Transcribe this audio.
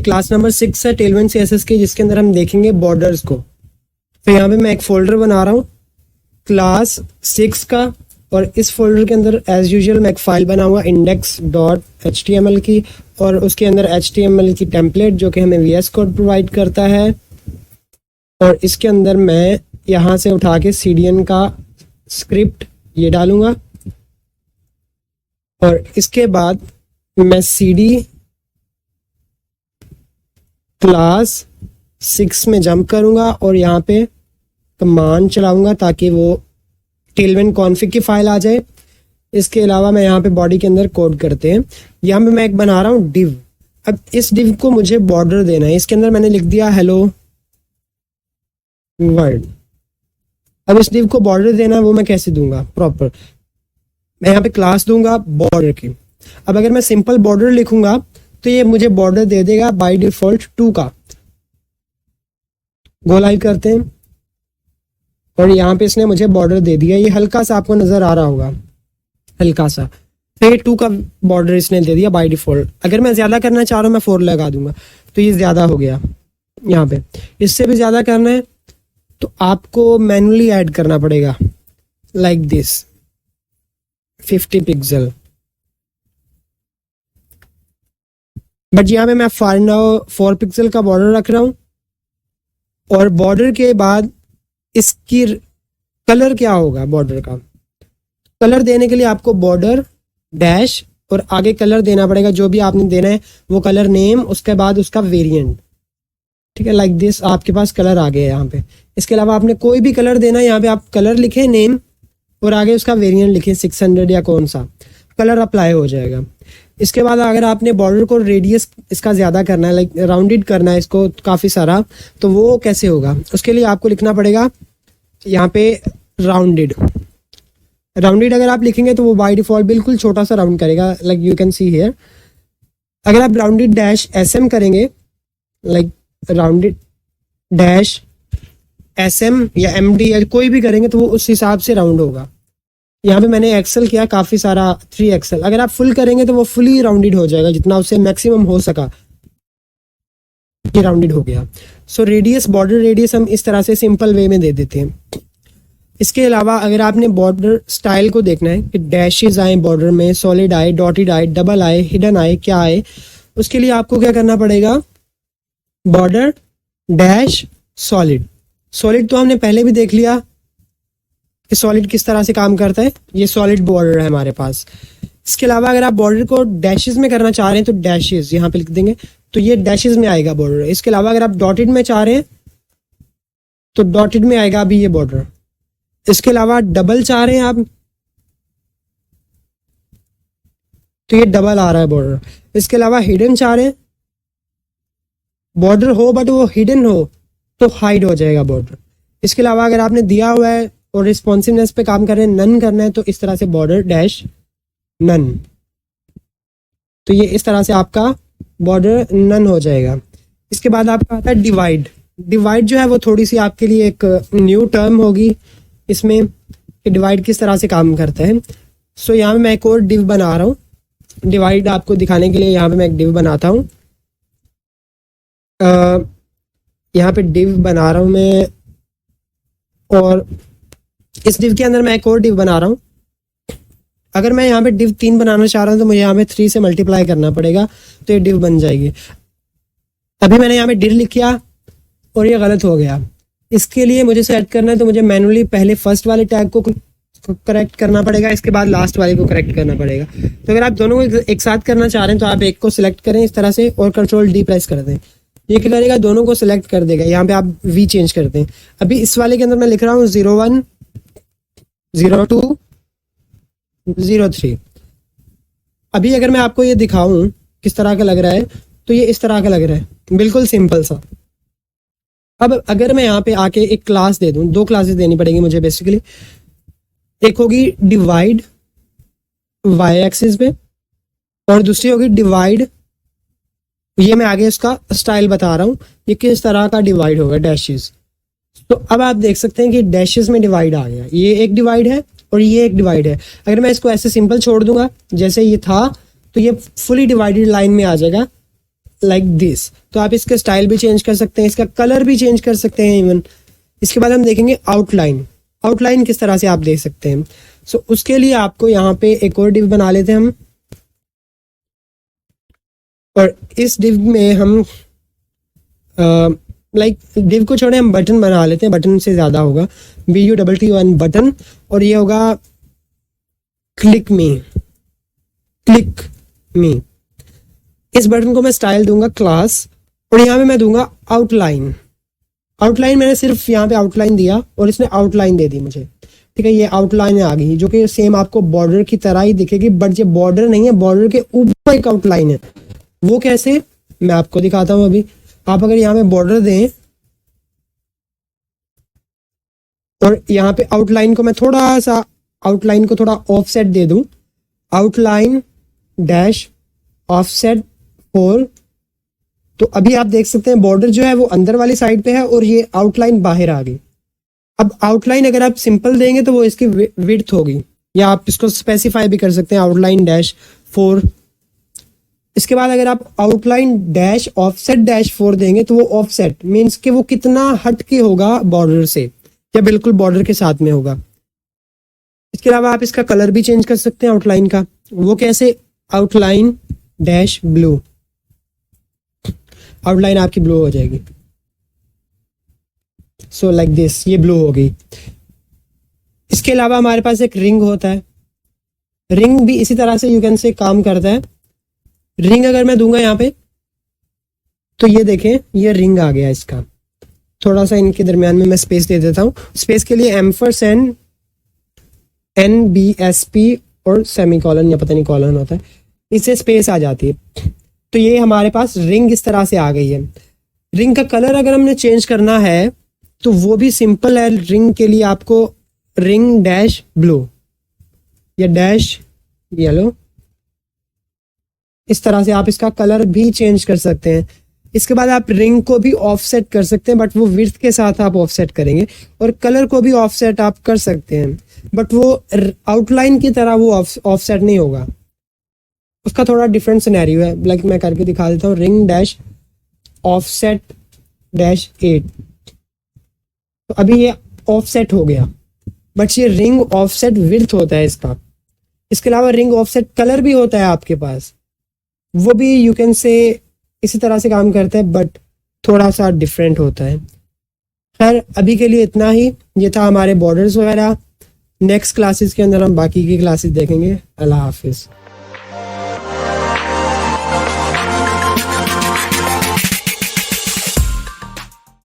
Class number 6 है Tailwind CSS की, जिसके अंदर हम देखेंगे बॉर्डर्स को। तो यहाँ पे मैं एक फोल्डर बना रहा हूँ क्लास 6 का, और इस फोल्डर के अंदर एज यूजुअल मैं एक फाइल बनाऊंगा index.html की, और उसके अंदर HTML की टेम्पलेट जो कि हमें VS कोड प्रोवाइड करता है, और इसके अंदर मैं यहाँ से उठा के CDN का स्क्रिप्ट ये डालूंगा, और इसके बाद मैं CD क्लास 6 में जंप करूंगा और यहाँ पे कमांड चलाऊंगा ताकि वो टेलविंड कॉन्फ़िग की फाइल आ जाए। इसके अलावा मैं यहाँ पे बॉडी के अंदर कोड करते हैं, यहाँ पे मैं एक बना रहा हूँ डिव। अब इस डिव को मुझे बॉर्डर देना है, इसके अंदर मैंने लिख दिया हेलो वर्ल्ड। अब इस डिव को बॉर्डर देना है, वो मैं कैसे दूंगा प्रॉपर, मैं यहाँ पे क्लास दूंगा बॉर्डर की। अब अगर मैं सिंपल बॉर्डर लिखूंगा तो ये मुझे बॉर्डर दे देगा बाय डिफॉल्ट 2 का। गो लाइव करते हैं, और यहाँ पे इसने मुझे बॉर्डर दे दिया, ये हल्का सा आपको नजर आ रहा होगा, हल्का सा। फिर 2 का बॉर्डर इसने दे दिया बाय डिफॉल्ट। अगर मैं ज्यादा करना चाह रहा हूँ मैं 4 लगा दूंगा, तो ये ज्यादा हो गया। यहाँ पे इससे भी ज्यादा करना है तो आपको मैनुअली ऐड करना पड़ेगा, लाइक दिस 50 पिक्सल। बट यहाँ पे मैं फॉर नाउ 4 पिक्सल का बॉर्डर रख रहा हूँ, और बॉर्डर के बाद इसकी कलर क्या होगा, बॉर्डर का कलर देने के लिए आपको बॉर्डर डैश और आगे कलर देना पड़ेगा, जो भी आपने देना है वो कलर नेम, उसके बाद उसका वेरिएंट। ठीक है, लाइक दिस आपके पास कलर आ गया यहाँ पे। इसके अलावा आपने कोई भी कलर देना है, यहाँ पे आप कलर लिखे नेम और आगे उसका वेरिएंट लिखे 600 या कौन सा, कलर अप्लाई हो जाएगा। इसके बाद अगर आपने बॉर्डर को रेडियस इसका ज़्यादा करना है, लाइक राउंडेड करना है इसको काफ़ी सारा, तो वो कैसे होगा, उसके लिए आपको लिखना पड़ेगा यहाँ पे राउंडेड। राउंडेड अगर आप लिखेंगे तो वो बाय डिफॉल्ट बिल्कुल छोटा सा राउंड करेगा, like you can see here. अगर आप राउंडेड डैश SM करेंगे, लाइक राउंडेड डैश SM या MD या कोई भी करेंगे, तो वो उस हिसाब से राउंड होगा। यहाँ पे मैंने एक्सेल किया काफ़ी सारा 3XL। अगर आप फुल करेंगे तो वो फुली राउंडेड हो जाएगा, जितना उससे मैक्सिमम हो सका ये राउंडेड हो गया। सो रेडियस, बॉर्डर रेडियस हम इस तरह से सिंपल वे में दे देते हैं। इसके अलावा अगर आपने बॉर्डर स्टाइल को देखना है कि डैशेज आए बॉर्डर में, सॉलिड आए, डॉटेड आए, डबल आए, हिडन आए, क्या आए, उसके लिए आपको क्या करना पड़ेगा, बॉर्डर डैश सॉलिड। सॉलिड तो हमने पहले भी देख लिया कि सॉलिड किस तरह से काम करता है, ये सॉलिड बॉर्डर है हमारे पास। इसके अलावा अगर आप बॉर्डर को डैशेज में करना चाह रहे हैं तो डैशेज यहाँ पे लिख देंगे, तो ये डैशेज में आएगा बॉर्डर। इसके अलावा अगर आप डॉटेड में चाह रहे हैं तो डॉटेड में आएगा अभी ये बॉर्डर। इसके अलावा डबल चाह रहे हैं आप तो ये डबल आ रहा है बॉर्डर। इसके अलावा हिडन चाह रहे हैं, बॉर्डर हो बट वो हिडन हो तो हाइड हो जाएगा बॉर्डर। इसके अलावा अगर आपने दिया हुआ है और रिस्पॉन्सिवनेस पे काम कर रहे हैं, नन करना है, तो इस तरह से बॉर्डर डैश नन, तो ये इस तरह से आपका बॉर्डर नन हो जाएगा। इसके बाद आपका आता है डिवाइड। डिवाइड जो है वो थोड़ी सी आपके लिए एक न्यू टर्म होगी इसमें कि डिवाइड किस तरह से काम करता है। सो यहाँ पे मैं एक और डिव बना रहा हूँ डिवाइड आपको दिखाने के लिए। यहाँ पे मैं एक डिव बनाता हूँ, यहाँ पे डिव बना रहा हूँ मैं, और इस डिव के अंदर मैं एक और डिव बना रहा हूँ। अगर मैं यहाँ पे डिव 3 बनाना चाह रहा हूँ तो मुझे यहाँ पे 3 से मल्टीप्लाई करना पड़ेगा, तो ये डिव बन जाएगी। अभी मैंने यहाँ पे डिव लिख किया और ये गलत हो गया। इसके लिए मुझे सेट करना है, तो मुझे मैनुअली पहले फर्स्ट वाले टैग को करेक्ट करना पड़ेगा, इसके बाद लास्ट वाले को करेक्ट करना पड़ेगा। तो अगर आप दोनों को एक साथ करना चाह रहे हैं तो आप एक को सिलेक्ट करें इस तरह से और Ctrl+D प्रेस कर दें, ये क्या करेगा, दोनों को सिलेक्ट कर देगा। यहाँ पे आप V चेंज करते हैं। अभी इस वाले के अंदर मैं लिख रहा हूँ 01 02 03। अभी अगर मैं आपको ये दिखाऊं किस तरह का लग रहा है, तो ये इस तरह का लग रहा है, बिल्कुल सिंपल सा। अब अगर मैं यहाँ पे आके एक क्लास दे दूं, 2 क्लासेस देनी पड़ेगी मुझे बेसिकली। एक होगी डिवाइड Y एक्सिस पे और दूसरी होगी डिवाइड, ये मैं आगे इसका स्टाइल बता रहा हूँ, ये किस तरह का डिवाइड होगा, डैशेस। तो अब आप देख सकते हैं कि डैशेस में डिवाइड आ गया, ये एक डिवाइड है और ये एक डिवाइड है। अगर मैं इसको ऐसे सिंपल छोड़ दूंगा जैसे ये था, तो ये फुली डिवाइडेड लाइन में आ जाएगा लाइक दिस। तो आप इसका स्टाइल भी चेंज कर सकते हैं, इसका कलर भी चेंज कर सकते हैं इवन। इसके बाद हम देखेंगे आउटलाइन। आउटलाइन किस तरह से आप देख सकते हैं। सो उसके लिए आपको यहाँ पे एक और डिव बना लेते हैं हम, और इस डिव में हम डिव को छोड़े हम बटन बना लेते हैं, बटन से ज़्यादा होगा, BUTTON बटन, और ये होगा क्लिक मी। इस बटन को मैं स्टाइल दूंगा क्लास, और यहाँ पे मैं दूंगा आउटलाइन। आउटलाइन मैंने सिर्फ यहाँ पे आउटलाइन दिया और इसने आउटलाइन दे दी मुझे, ठीक है। ये आउटलाइन आ गई जो कि सेम आपको बॉर्डर की तरह ही दिखेगी, बट ये बॉर्डर नहीं है, बॉर्डर के ऊपर एक आउटलाइन है। वो कैसे, मैं आपको दिखाता हूँ अभी। आप अगर यहाँ पे बॉर्डर दें और यहाँ पे आउटलाइन को मैं थोड़ा सा, आउटलाइन को थोड़ा ऑफसेट दे दूं, आउटलाइन डैश ऑफसेट 4, तो अभी आप देख सकते हैं बॉर्डर जो है वो अंदर वाली साइड पे है और ये आउटलाइन बाहर आ गई। अब आउटलाइन अगर आप सिंपल देंगे तो वो इसकी विड्थ होगी, या आप इसको स्पेसिफाई भी कर सकते हैं आउटलाइन डैश 4। इसके बाद अगर आप आउटलाइन डैश ऑफसेट डैश 4 देंगे तो वो ऑफसेट मीन्स कि वो कितना हट के होगा बॉर्डर से, या बिल्कुल बॉर्डर के साथ में होगा। इसके अलावा आप इसका कलर भी चेंज कर सकते हैं आउटलाइन का। वो कैसे, आउटलाइन डैश ब्लू, आउटलाइन आपकी ब्लू हो जाएगी। सो लाइक दिस, ये ब्लू हो गई। इसके अलावा हमारे पास एक रिंग होता है, रिंग भी इसी तरह से यू कैन से काम करता है। रिंग अगर मैं दूंगा यहाँ पे तो ये देखें, ये रिंग आ गया इसका। थोड़ा सा इनके दरमियान में मैं स्पेस दे देता हूँ। स्पेस के लिए एम्फरसेंड NBSP और सेमीकोलन या पता नहीं कॉलन होता है, इससे स्पेस आ जाती है। तो ये हमारे पास रिंग इस तरह से आ गई है। रिंग का कलर अगर हमने चेंज करना है तो वो भी सिंपल है। रिंग के लिए आपको रिंग डैश ब्लू या डैश येलो, इस तरह से आप इसका कलर भी चेंज कर सकते हैं। इसके बाद आप रिंग को भी ऑफसेट कर सकते हैं, बट वो विड्थ के साथ आप ऑफसेट करेंगे, और कलर को भी ऑफसेट आप कर सकते हैं, बट वो आउटलाइन की तरह वो ऑफसेट नहीं होगा, उसका थोड़ा डिफरेंट सिनेरियो है। लाइक मैं करके दिखा देता हूँ, रिंग डैश ऑफसेट डैश 8, तो अभी ये ऑफसेट हो गया, बट ये रिंग ऑफसेट विड्थ होता है इसका। इसके अलावा रिंग ऑफसेट कलर भी होता है आपके पास, वो भी यू कैन से इसी तरह से काम करता है, बट थोड़ा सा डिफरेंट होता है। खैर अभी के लिए इतना ही, ये था हमारे बॉर्डर्स वगैरह। नेक्स्ट क्लासेस के अंदर हम बाकी की क्लासेस देखेंगे। अल्लाह हाफिज़।